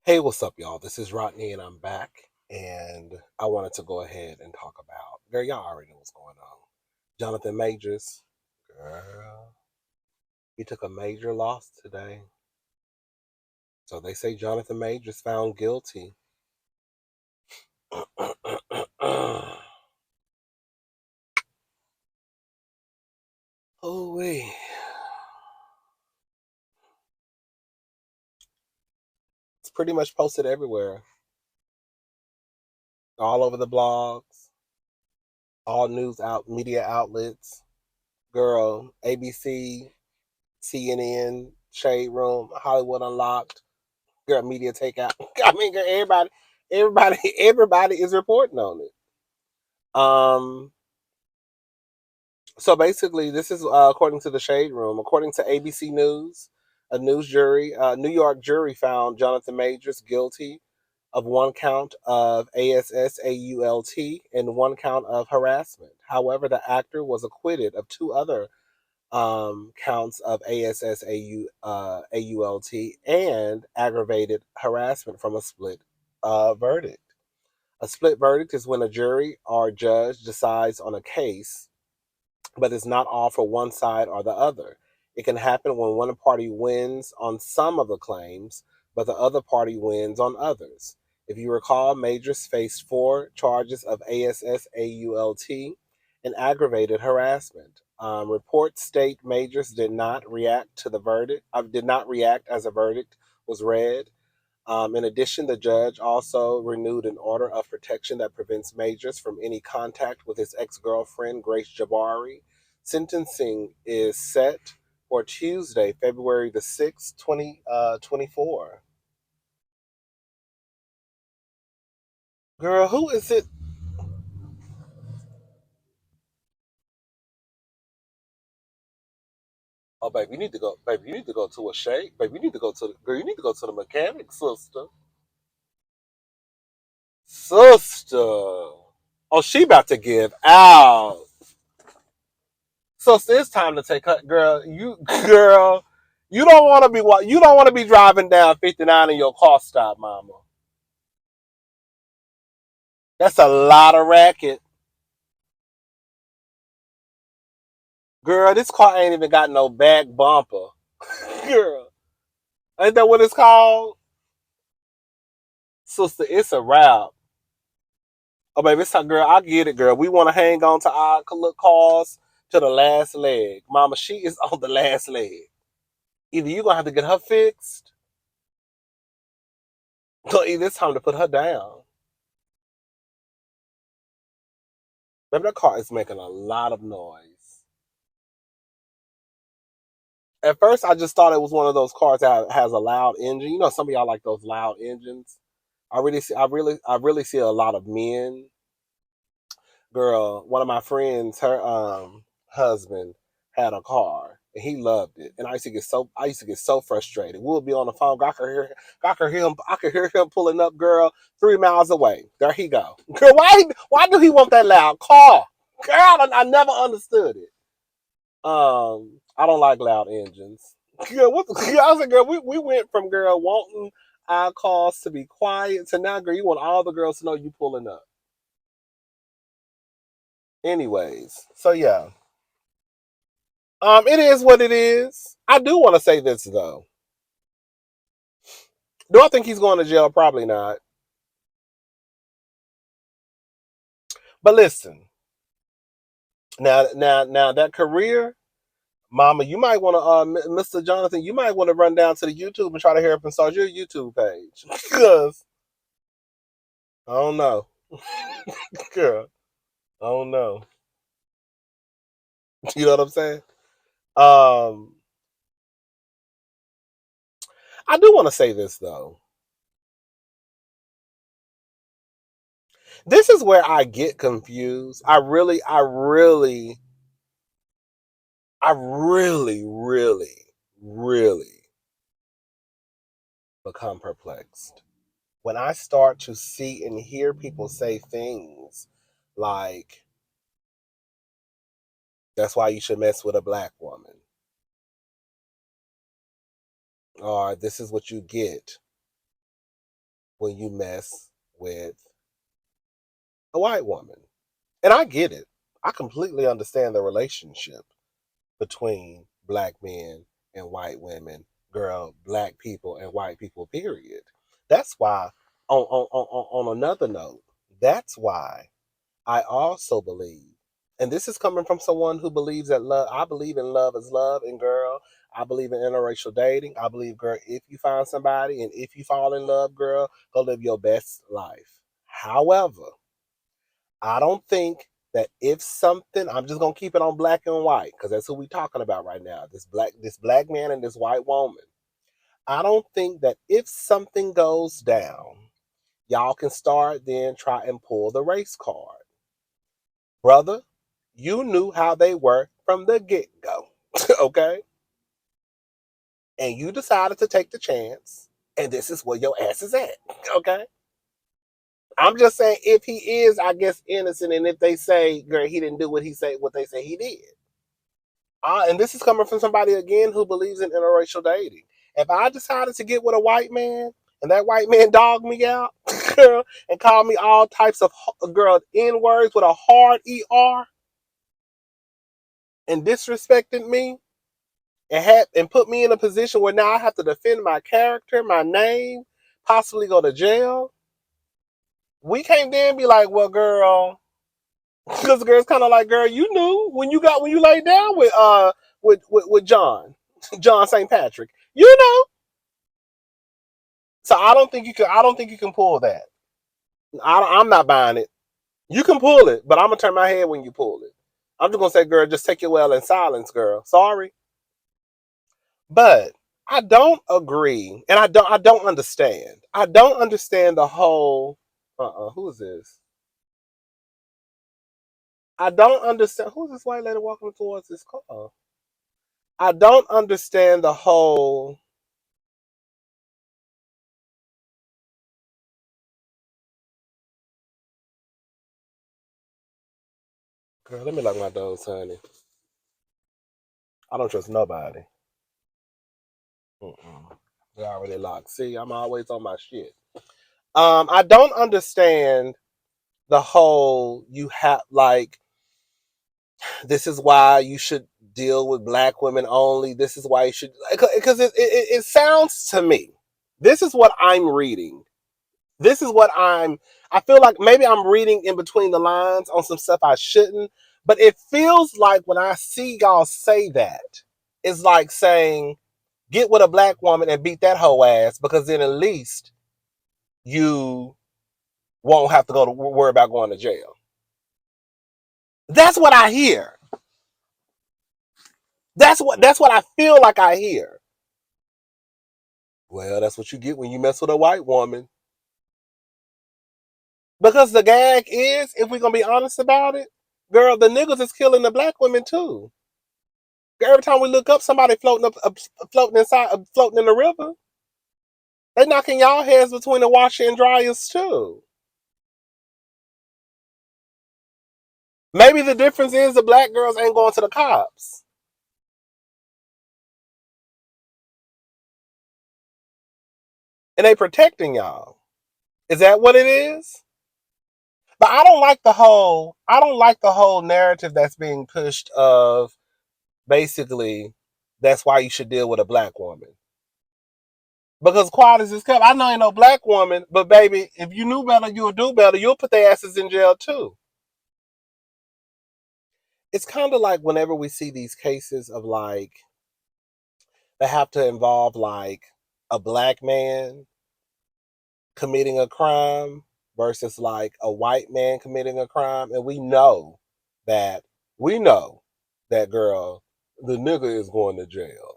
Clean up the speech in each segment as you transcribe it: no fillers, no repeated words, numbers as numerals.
Hey, what's up, y'all? This is Rodney, and I'm back. And I wanted to go ahead and talk about, girl, y'all already know what's going on. Jonathan Majors, girl, he took a major loss today. So they say Jonathan Majors found guilty. Oh, wait. It's pretty much posted everywhere, all over the blogs, all media outlets. Girl, ABC, CNN, Shade Room, Hollywood Unlocked. Girl, media takeout. I mean, girl, everybody is reporting on it. Um, so basically, this is according to the Shade Room. According to ABC News, New York jury found Jonathan Majors guilty of one count of ASSAULT and one count of harassment. However, the actor was acquitted of two other counts of AULT and aggravated harassment from a split verdict. A split verdict is when a jury or judge decides on a case, but it's not all for one side or the other. It can happen when one party wins on some of the claims, but the other party wins on others. If you recall, Majors faced four charges of ASSAULT and aggravated harassment. Reports state Majors did not react to the verdict. Did not react as a verdict was read. In addition, the judge also renewed an order of protection that prevents Majors from any contact with his ex-girlfriend, Grace Jabari. Sentencing is set for Tuesday, February the 6th, 2024. Girl, who is it? Oh, baby, you need to go. Baby, you need to go to a shake. Baby, you need to go to the girl. You need to go to the mechanic, sister. Sister. Oh, she about to give out. So it's time to take her, girl. Girl, you don't want to be you don't want to be driving down 59 in your car stop, mama. That's a lot of racket, girl. This car ain't even got no back bumper, girl. Ain't that what it's called, sister? It's a wrap. Oh, baby, it's time, girl. I get it, girl. We want to hang on to our little cars to the last leg, mama. She is on the last leg. Either you gonna have to get her fixed, or either it's time to put her down. Baby, that car is making a lot of noise. At first, I just thought it was one of those cars that has a loud engine. You know, some of y'all like those loud engines. I really see a lot of men. Girl, one of my friends, her husband had a car and he loved it, and I used to get so frustrated. We'll be on the phone. I could hear him pulling up. Girl, 3 miles away. There he go. Girl, why do he want that loud car? Girl, I never understood it. I don't like loud engines. Girl, I was like, girl, we went from girl wanting our cars to be quiet to now, girl, you want all the girls to know you pulling up. Anyways, so yeah, it is what it is. I do want to say this though. Do I think he's going to jail? Probably not. But listen, now that career, Mama, you might want to, Mr. Jonathan, you might want to run down to the YouTube and try to hurry up and start your YouTube page because I don't know, girl. I don't know. You know what I'm saying? Um, I do want to say this though. This is where I get confused. I really become perplexed when I start to see and hear people say things like, "That's why you should mess with a black woman," or "This is what you get when you mess with a white woman. And I get it. I completely understand the relationship between black men and white women, girl, black people and white people, period. That's why, on another note, that's why I also believe, and this is coming from someone who believes that love, I believe in love is love, and girl, I believe in interracial dating. I believe, girl, if you find somebody and if you fall in love, girl, go live your best life. However, I don't think that if something, I'm just gonna keep it on black and white because that's who we talking about right now. This black man and this white woman. I don't think that if something goes down, y'all can start then try and pull the race card. Brother, you knew how they were from the get go. Okay? And you decided to take the chance, and this is where your ass is at. Okay? I'm just saying if he is, I guess, innocent, and if they say, girl, he didn't do what they say he did. And this is coming from somebody again who believes in interracial dating. If I decided to get with a white man and that white man dogged me out, girl, and called me all types of girl N words with a hard ER and disrespected me and put me in a position where now I have to defend my character, my name, possibly go to jail, we can't then be like, well, girl, because the girl's kind of like, girl, you knew when you laid down with John St. Patrick. You know. So I don't think you can pull that. I'm not buying it. You can pull it, but I'm gonna turn my head when you pull it. I'm just gonna say, girl, just take your L in silence, girl. Sorry, but I don't agree, and I don't understand. I don't understand the whole. Who is this? I don't understand. Who's this white lady walking towards this car? I don't understand the whole. Girl, let me lock my doors, honey. I don't trust nobody. Mm-mm. They're already locked. See, I'm always on my shit. I don't understand the whole you have like this is why you should deal with black women only. This is why you should because it sounds to me. This is what I'm reading. This is what I feel like maybe I'm reading in between the lines on some stuff I shouldn't, but it feels like when I see y'all say that, it's like saying, get with a black woman and beat that hoe ass because then at least you won't have to go to worry about going to jail. That's what I hear. That's what I feel like I hear. Well, that's what you get when you mess with a white woman. Because the gag is, if we're gonna be honest about it, girl, the niggas is killing the black women too. Every time we look up, somebody floating in the river. They knocking y'all heads between the washer and dryers too. Maybe the difference is the black girls ain't going to the cops and they protecting y'all. Is that what it is? But I don't like the whole narrative that's being pushed of basically that's why you should deal with a black woman. Because quiet as it's kept, I know ain't no black woman, but baby, if you knew better, you'll do better. You'll put their asses in jail too. It's kind of like whenever we see these cases of like that have to involve like a black man committing a crime versus like a white man committing a crime, and that we know that girl, the nigga is going to jail.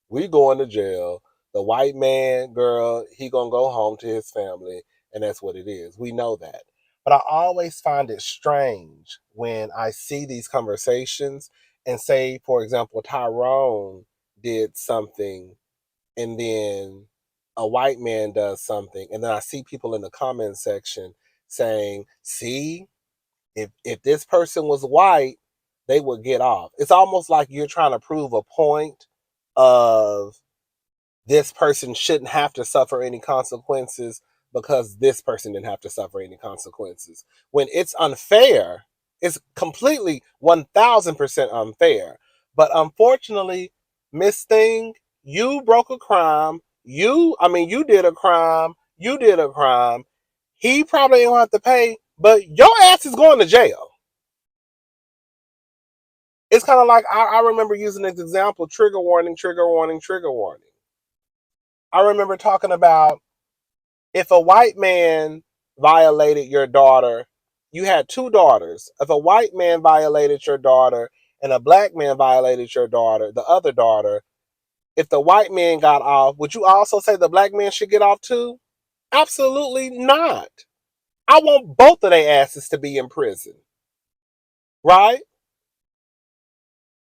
We going to jail. The white man, girl, he gonna go home to his family, and that's what it is. We know that. But I always find it strange when I see these conversations and say, for example, Tyrone did something and then a white man does something, and then I see people in the comment section saying, see, if this person was white, they would get off. It's almost like you're trying to prove a point of this person shouldn't have to suffer any consequences because this person didn't have to suffer any consequences. When it's unfair, it's completely 1000% unfair. But unfortunately, Miss Thing, you broke a crime. You did a crime. You did a crime. He probably ain't gonna have to pay, but your ass is going to jail. It's kind of like I remember using this example: trigger warning, trigger warning, trigger warning. I remember talking about if a white man violated your daughter, you had two daughters. If a white man violated your daughter and a black man violated your daughter, the other daughter, if the white man got off, would you also say the black man should get off too? Absolutely not. I want both of their asses to be in prison, right?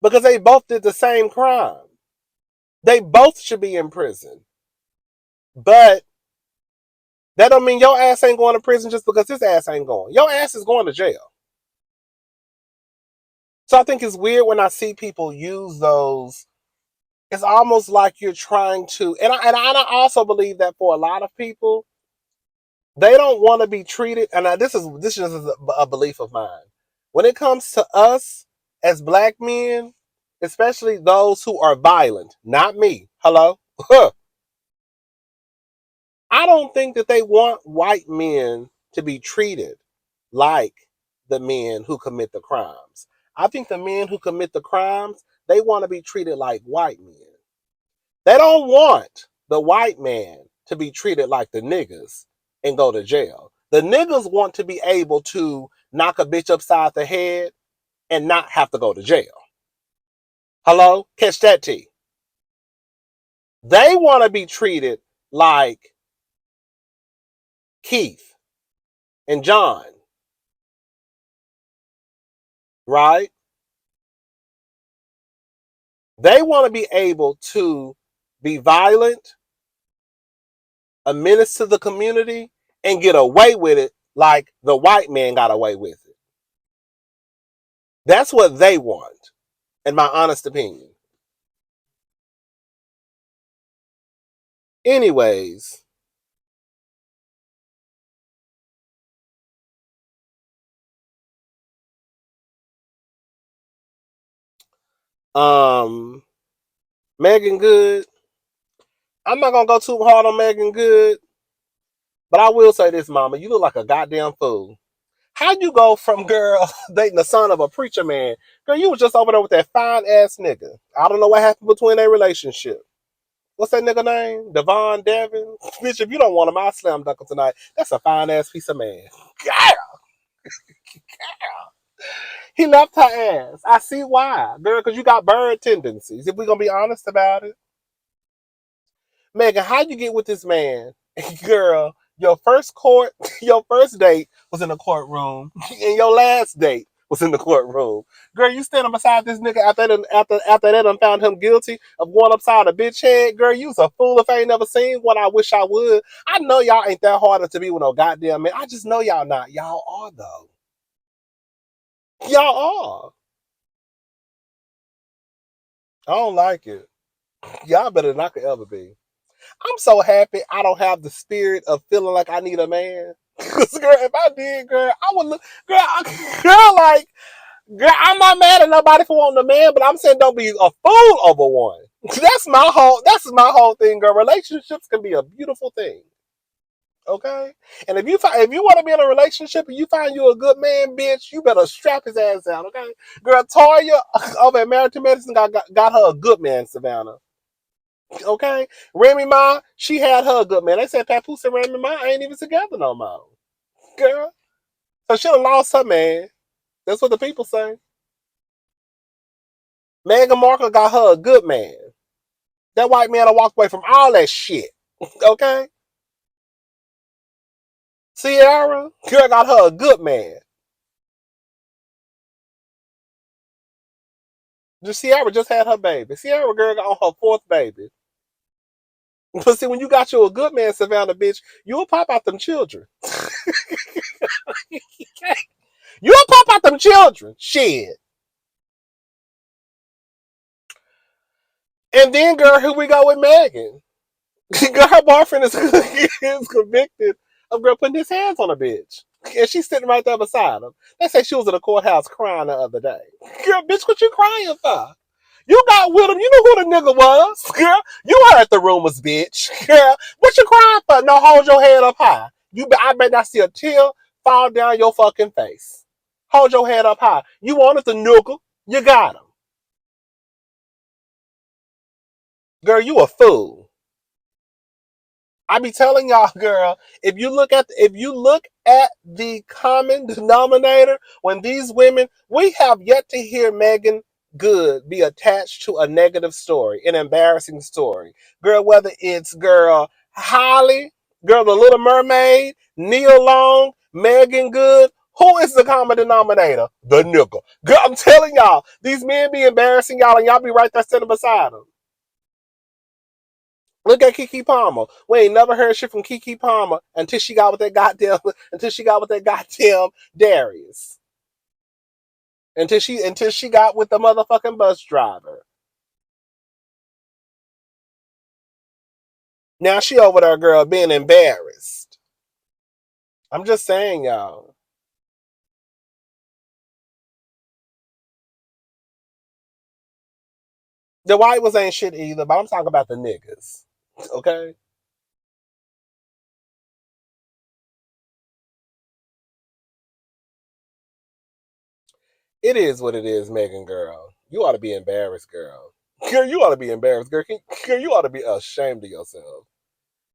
Because they both did the same crime. They both should be in prison. But that don't mean your ass ain't going to prison just because his ass ain't going. Your ass is going to jail. So I think it's weird when I see people use those. It's almost like you're trying to, and I also believe that for a lot of people, they don't want to be treated. And this is a belief of mine. When it comes to us as black men, especially those who are violent, not me. Hello, I don't think that they want white men to be treated like the men who commit the crimes. I think the men who commit the crimes, they want to be treated like white men. They don't want the white man to be treated like the niggas and go to jail. The niggas want to be able to knock a bitch upside the head and not have to go to jail. Hello? Catch that T. They want to be treated like Keith and John, right? They want to be able to be violent, a menace to the community, and get away with it like the white man got away with it. That's what they want, in my honest opinion. Anyways, Meagan Good. I'm not gonna go too hard on Meagan Good, but I will say this, mama, you look like a goddamn fool. How you go from girl dating the son of a preacher man? Girl, you was just over there with that fine ass nigga. I don't know what happened between their relationship. What's that nigga name? Devon Devin? Bitch, if you don't want him, I'll slam dunk him tonight. That's a fine ass piece of man. Girl, he left her ass. I see why. Girl, because you got bird tendencies. If we're going to be honest about it. Meagan, how'd you get with this man? Girl, your first date was in the courtroom, and your last date was in the courtroom. Girl, you standing beside this nigga after that and found him guilty of going upside a bitch head. Girl, you's a fool if I ain't never seen what I wish I would. I know y'all ain't that harder to be with no goddamn man. I just know y'all not. Y'all are though. Y'all are. I don't like it. Y'all better than I could ever be. I'm so happy I don't have the spirit of feeling like I need a man. Cause girl, if I did, girl, I would look, girl, I'm not mad at nobody for wanting a man, but I'm saying don't be a fool over one. That's my whole thing, girl. Relationships can be a beautiful thing. Okay? And if you want to be in a relationship and you find you a good man, bitch, you better strap his ass down, okay? Girl, Toya over at Married to Medicine got her a good man, Savannah. Okay? Remy Ma, she had her a good man. They said Papoose and Remy Ma ain't even together no more. Girl. So she done lost her man. That's what the people say. Meghan Markle got her a good man. That white man will walk away from all that shit. Okay? Sierra, girl got her a good man. Sierra just had her baby. Sierra girl got on her fourth baby. But see, when you got you a good man, Savannah, bitch, you'll pop out them children. You'll pop out them children. Shit. And then, girl, here we go with Megan. Girl, her boyfriend is convicted of girl putting his hands on a bitch. And she's sitting right there beside him. They say she was in the courthouse crying the other day. Girl, bitch, what you crying for? You got with him. You know who the nigga was. Girl, you heard the rumors, bitch. Girl, what you crying for? No, hold your head up high. I bet not see a tear fall down your fucking face. Hold your head up high. You wanted the nigga. You got him. Girl, you a fool. I be telling y'all, girl, if you look at the common denominator, when these women, we have yet to hear Meagan Good be attached to a negative story, an embarrassing story. Girl, whether it's girl Holly, girl the Little Mermaid, Neil Long, Meagan Good, who is the common denominator? The nigga. Girl, I'm telling y'all, these men be embarrassing y'all and y'all be right there sitting beside them. Look at Keke Palmer. We ain't never heard shit from Keke Palmer until she got with that goddamn Darius. Until she got with the motherfucking bus driver. Now she over there, girl, being embarrassed. I'm just saying, y'all. The white was ain't shit either, but I'm talking about the niggas. Okay? It is what it is, Meagan, girl. You ought to be embarrassed, girl. Girl, you ought to be embarrassed, girl. Girl, you ought to be ashamed of yourself.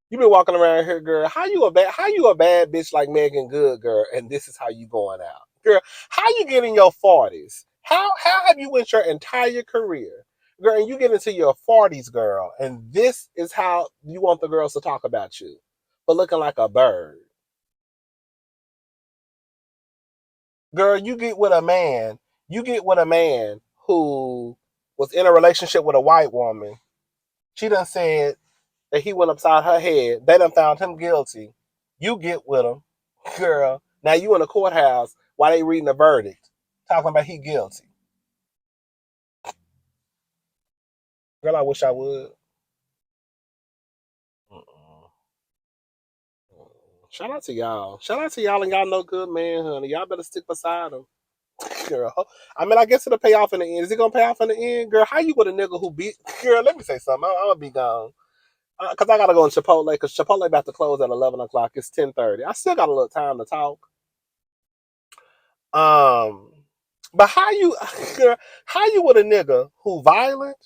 You been walking around here, girl. How you a bad bitch like Meagan Good, girl, and this is how you going out. Girl, how you get in your 40s? How have you went your entire career? Girl, and you get into your 40s, girl, and this is how you want the girls to talk about you. But looking like a bird. Girl, you get with a man who was in a relationship with a white woman. She done said that he went upside her head. They done found him guilty. You get with him, girl. Now you in the courthouse while they reading the verdict, talking about he guilty. Girl, I wish I would. Mm-mm. Shout out to y'all. Shout out to y'all and y'all know good man, honey. Y'all better stick beside him. Girl, I mean, I guess it'll pay off in the end. Is it gonna pay off in the end, girl? How you with a nigga who beat? Girl, let me say something. I'm gonna be gone because I gotta go in Chipotle because Chipotle about to close at 11 o'clock. It's 10:30. I still got a little time to talk. Um, but how you, girl, how you with a nigga who violent,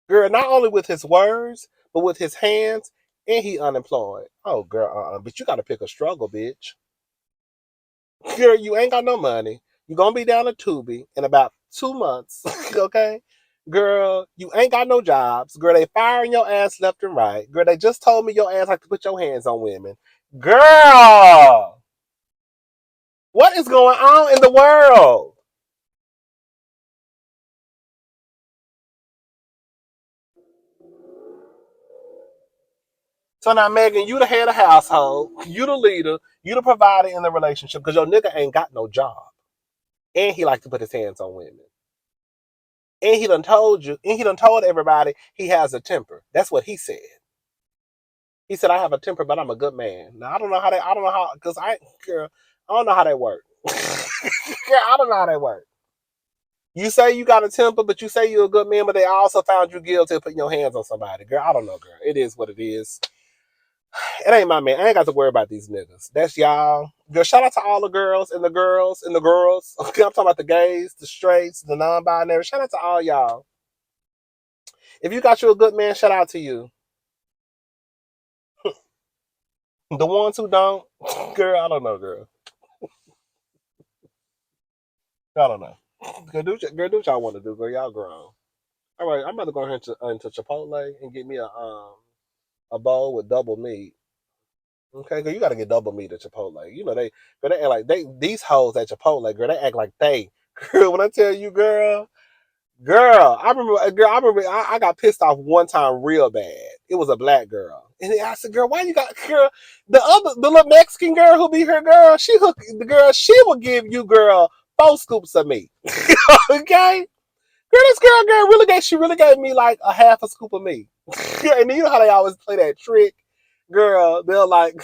girl, not only with his words, but with his hands, and he unemployed. Oh, girl, but you gotta pick a struggle, bitch. Girl, you ain't got no money. You gonna be down a Tubi in about 2 months, okay? Girl, you ain't got no jobs. Girl, they firing your ass left and right. Girl, they just told me your ass like to put your hands on women. Girl, what is going on in the world? So now, Meagan, you the head of the household, you the leader, you the provider in the relationship because your nigga ain't got no job. And he like to put his hands on women. And he done told you, and he done told everybody he has a temper. That's what he said. He said, I have a temper, but I'm a good man. Now, I don't know how, because girl, I don't know how that work. Girl, I don't know how that work. You say you got a temper, but you say you're a good man, but they also found you guilty of putting your hands on somebody. Girl, I don't know, girl. It is what it is. It ain't my man. I ain't got to worry about these niggas. That's y'all. Girl, shout out to all the girls and the girls and the girls. Okay, I'm talking about the gays, the straights, the non-binary. Shout out to all y'all. If you got you a good man, shout out to you. The ones who don't, girl, I don't know, girl. I don't know. Girl, do what y'all want to do, girl. Y'all grown. All right, I'm about to go here into Chipotle and get me a bowl with double meat. Okay, girl, you gotta get double meat at Chipotle. You know girl, they act like these hoes at Chipotle, girl. They act like they, girl. When I tell you, girl, I got pissed off one time real bad. It was a black girl, and I said, girl, why you got girl? The little Mexican girl who be here, girl. She will give you, girl, 4 scoops of meat. Okay. Girl, she really gave me like a half a scoop of meat. And you know how they always play that trick? Girl, they'll like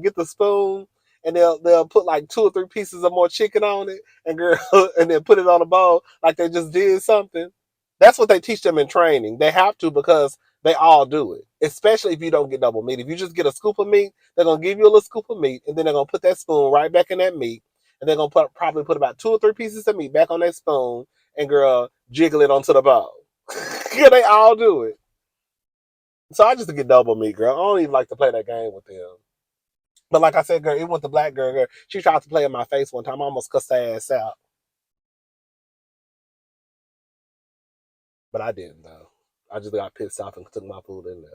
get the spoon and they'll put like 2 or 3 pieces of more chicken on it, and girl, and then put it on a bowl like they just did something. That's what they teach them in training. They have to because they all do it. Especially if you don't get double meat. If you just get a scoop of meat, they're gonna give you a little scoop of meat, and then they're gonna put that spoon right back in that meat, and they're gonna probably put about 2 or 3 pieces of meat back on that spoon, and girl, jiggle it onto the bowl. Yeah, they all do it. So I just get double meat, girl. I don't even like to play that game with them. But like I said, girl, even with the black girl, she tried to play in my face one time. I almost cussed her ass out. But I didn't, though. I just got pissed off and took my food and left.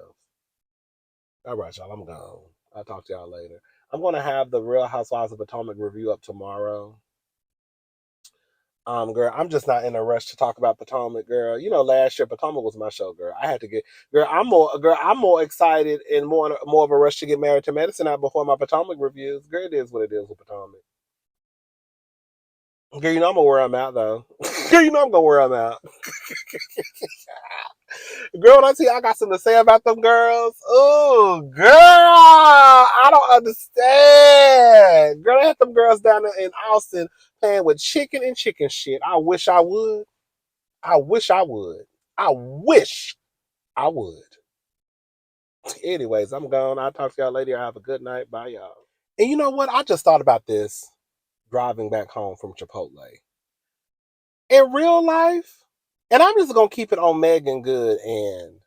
All right, y'all, I'm gone. I'll talk to y'all later. I'm going to have the Real Housewives of Potomac review up tomorrow. Girl, I'm just not in a rush to talk about Potomac, girl. You know, last year Potomac was my show, girl. I had to get, girl. I'm more excited and more of a rush to get married to Medicine out before my Potomac reviews. Girl, it is what it is with Potomac. Girl, you know I'm gonna wear them out though. Girl, you know I'm gonna wear them out. Girl, when I tell you I got something to say about them girls, oh, girl, I don't understand. Girl, I had them girls down there in Austin playing with chicken and chicken shit. I wish I would. I wish I would. I wish I would. Anyways, I'm gone. I'll talk to y'all later. Have a good night. Bye, y'all. And you know what? I just thought about this driving back home from Chipotle. In real life, and I'm just gonna keep it on Meagan Good, and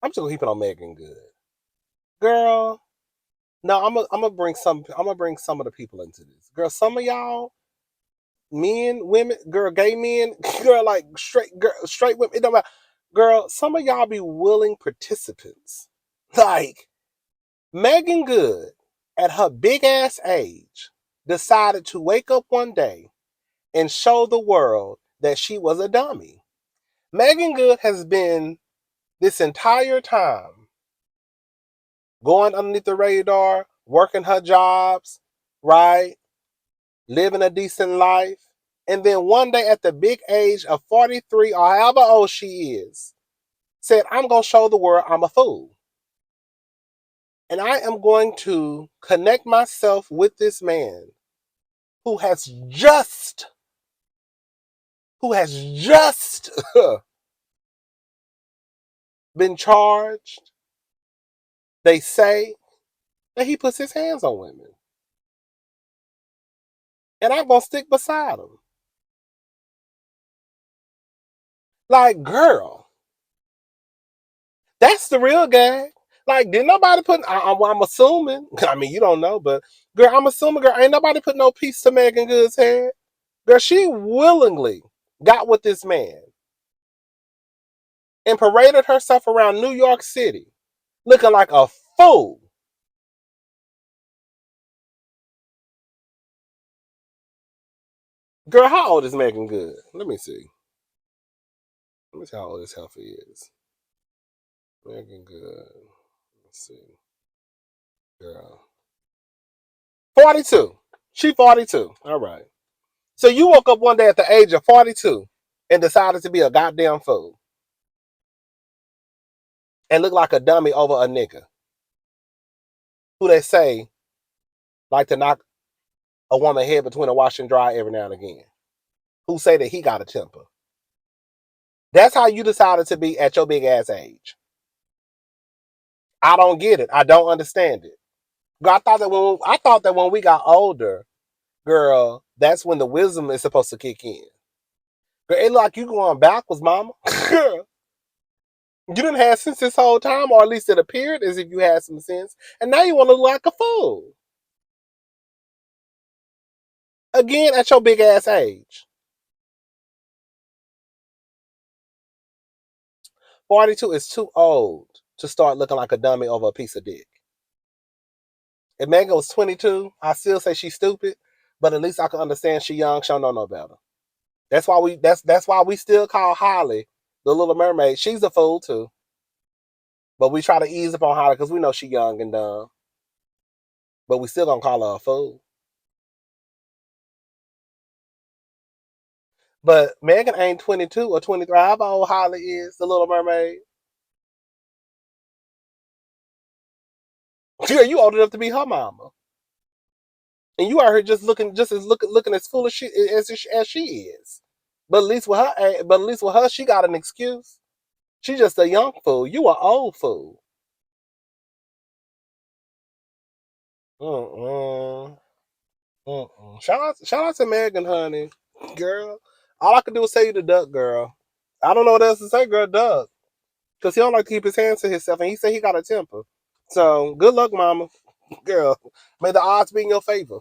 I'm just gonna keep it on Meagan Good. Girl, no, I'm gonna bring some of the people into this. Girl, some of y'all, men, women, girl, gay men, girl, like straight women, it don't matter. Girl, some of y'all be willing participants. Like Meagan Good, at her big ass age, decided to wake up one day and show the world that she was a dummy. Meagan Good has been this entire time going underneath the radar, working her jobs, right? Living a decent life. And then one day at the big age of 43 or however old she is, said, I'm going to show the world I'm a fool. And I am going to connect myself with this man who has just, who has just been charged. They say that he puts his hands on women. And I'm going to stick beside him. Like, girl, that's the real gag. Like, did nobody put, I'm assuming, I mean, you don't know, but girl, I'm assuming, girl, ain't nobody put no piece to Meagan Good's head. Girl, she willingly got with this man and paraded herself around New York City looking like a fool. Girl, how old is Meagan Good? Let me see. Let me see how old this healthy is. Meagan Good. Let's see. Girl. 42. She 42. All right. So you woke up one day at the age of 42 and decided to be a goddamn fool and look like a dummy over a nigga who they say like to knock a woman head between a wash and dry every now and again, who say that he got a temper. That's how you decided to be at your big ass age. I don't get it. I don't understand it. I thought that when we got older, girl, that's when the wisdom is supposed to kick in. Girl, it like you going backwards, mama. Girl, you didn't have sense this whole time, or at least it appeared as if you had some sense, and now you want to look like a fool. Again, at your big ass age. 42 is too old to start looking like a dummy over a piece of dick. If Megan was 22, I still say she's stupid, but at least I can understand she young, she don't know no better. That's why we still call Holly the Little Mermaid. She's a fool too. But we try to ease up on Holly because we know she young and dumb. But we still gonna call her a fool. But Megan ain't 22 or 23. However old Holly is, the Little Mermaid. Girl, you old enough to be her mama, and you out here just looking as foolish as she is. But at least with her, she got an excuse. She just a young fool. You an old fool. Mm-mm. Mm-mm. Shout out to Meagan, honey, girl. All I could do was say you the duck, girl. I don't know what else to say, girl. Duck, because he don't like to keep his hands to himself, and he said he got a temper. So good luck, mama, girl. May the odds be in your favor.